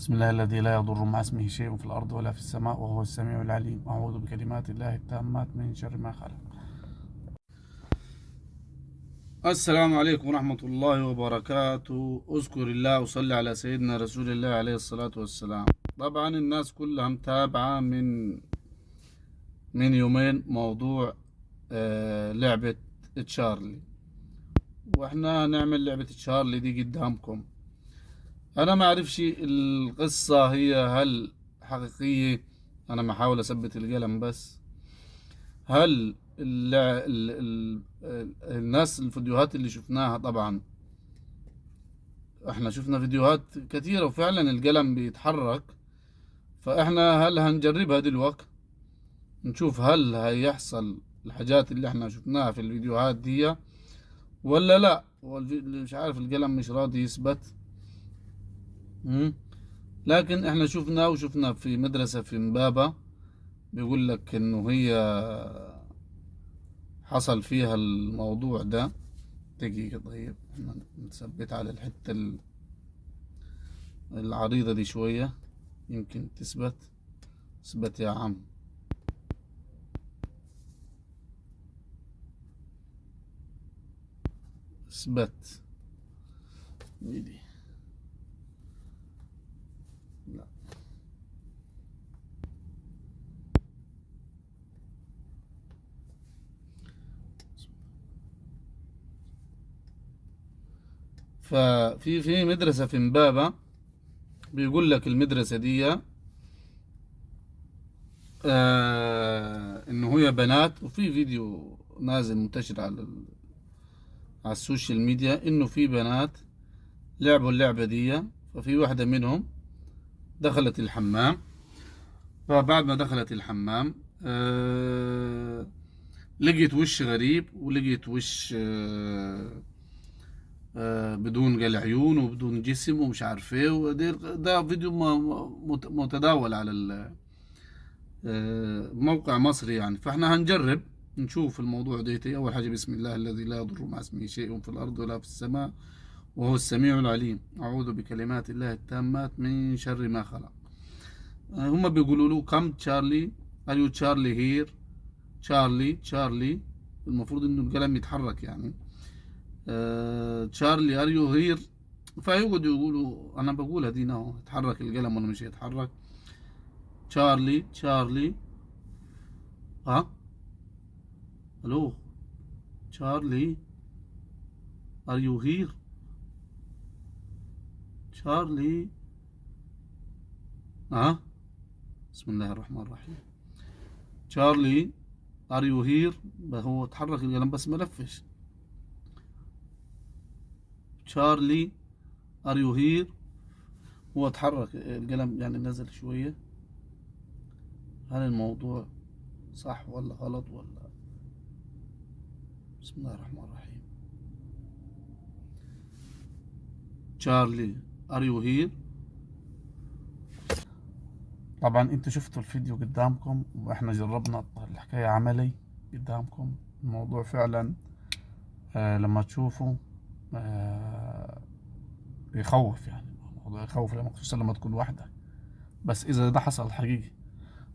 بسم الله الذي لا يضر مع اسمه شيء في الأرض ولا في السماء وهو السميع العليم. أعوذ بكلمات الله التامات من شر ما خلق. السلام عليكم ورحمة الله وبركاته. اذكر الله وصلي على سيدنا رسول الله عليه الصلاة والسلام. طبعا الناس كلها متابعة من يومين موضوع لعبة تشارلي، واحنا نعمل لعبة تشارلي دي قدامكم. انا ما اعرفش القصة هي هل حقيقية، انا محاول اثبت القلم بس. هل الناس الفيديوهات اللي شفناها، طبعا احنا شفنا فيديوهات كثيرة وفعلا القلم بيتحرك، فاحنا هل هنجربها دلوقتي نشوف هل هيحصل الحاجات اللي احنا شفناها في الفيديوهات دي ولا لا. مش عارف القلم مش راضي يثبت. مم. لكن احنا شفنا في مدرسة في امبابة بيقول لك انه هي حصل فيها الموضوع ده. دقيقة، طيب احنا نثبت على الحتة العريضة دي شوية يمكن تثبت. اثبت يا عم. اثبت. دي لا. في مدرسة في امبابة بيقول لك المدرسة دي انه هي بنات، وفي فيديو نازل منتشر على السوشيال ميديا انه في بنات لعبوا اللعبة دي. ففي واحدة منهم دخلت الحمام، فبعد ما دخلت الحمام لقيت وش غريب، ولقيت وش بدون قلع عيون وبدون جسم ومش عارف ايه. ده فيديو متداول على موقع مصري يعني. فاحنا هنجرب نشوف الموضوع ديتي. اول حاجة بسم الله الذي لا يضر مع اسمه شيء في الارض ولا في السماء وهو السميع العليم. اعوذ بكلمات الله التامات من شر ما خلق. هم بيقولوا له كم تشارلي، ار يو تشارلي هير. تشارلي المفروض انه القلم يتحرك يعني. تشارلي ار يو هير. فيقعدوا يقولوا، انا بقولها دي اهو، يتحرك القلم ولا مش هيتحرك. تشارلي. ها، الو تشارلي ار يو هير. تشارلي. ها، بسم الله الرحمن الرحيم. تشارلي ار يو هير. هو تحرك القلم بس ما لفش. تشارلي ار يو هير. هو اتحرك القلم يعني نزل شوية. هل الموضوع صح ولا غلط ولا؟ بسم الله الرحمن الرحيم. تشارلي ار يو هير. طبعا انتوا شفتوا الفيديو قدامكم، واحنا جربنا الحكاية عملي قدامكم. الموضوع فعلا لما تشوفوا يخوف يعني. الموضوع يخوف لما، خصوصا لما تكون وحدك. بس اذا ده حصل حقيقي.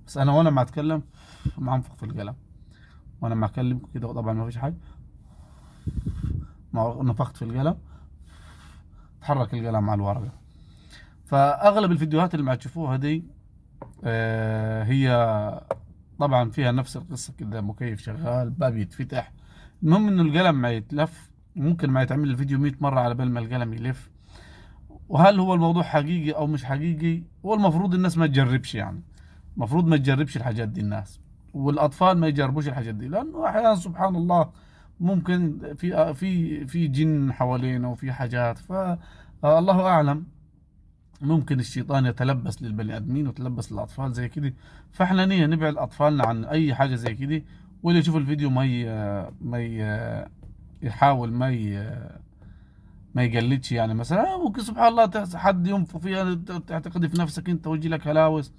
بس انا وانا ما اتكلم ما انفخ في القلم، وانا ما اكلمكم كده طبعا ما فيش حاجه، ما نفخت في القلم تحرك القلم على الورقه. فاغلب الفيديوهات اللي ما تشوفوها دي هي طبعا فيها نفس القصه كده، مكيف شغال، باب يتفتح، المهم انه القلم ما يتلف. ممكن ما يتعمل الفيديو 100 مره على بال ما القلم يلف. وهل هو الموضوع حقيقي او مش حقيقي؟ هو المفروض الناس ما تجربش يعني. المفروض ما تجربش الحاجات دي الناس، والاطفال ما يجربوش الحاجات دي، لانه احيانا سبحان الله ممكن في جن حوالينا وفي حاجات، فالله اعلم. ممكن الشيطان يتلبس للبني ادمين ويتلبس للاطفال زي كده. فاحنا نبعد اطفالنا عن اي حاجه زي كده. واللي يشوف الفيديو ما يحاول ما يقلدش يعني. مثلا ممكن سبحان الله حد ينفخ فيها تعتقد في نفسك انت ويجي لك هلاوس.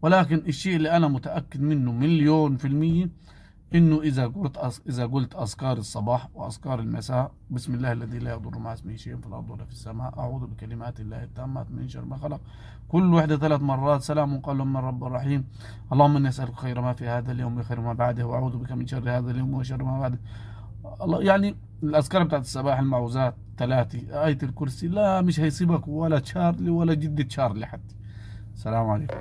ولكن الشيء اللي انا متاكد منه مليون في الميه إنه إذا قلت أذكار الصباح وأذكار المساء، بسم الله الذي لا يضر مع اسمه شيء في الأرض ولا في السماء، أعوذ بكلمات الله التامات من شر ما خلق، كل وحدة 3 مرات، سلام قولا من رب رحيم، اللهم إني أسألك خير ما في هذا اليوم وخير ما بعده، وأعوذ بك من شر هذا اليوم وشر ما بعده. الله يعني الأذكار بتاعت الصباح، المعوذات 3، آية الكرسي، لا مش هيصيبك ولا تشارلي ولا جدة تشارلي حتى. السلام عليكم.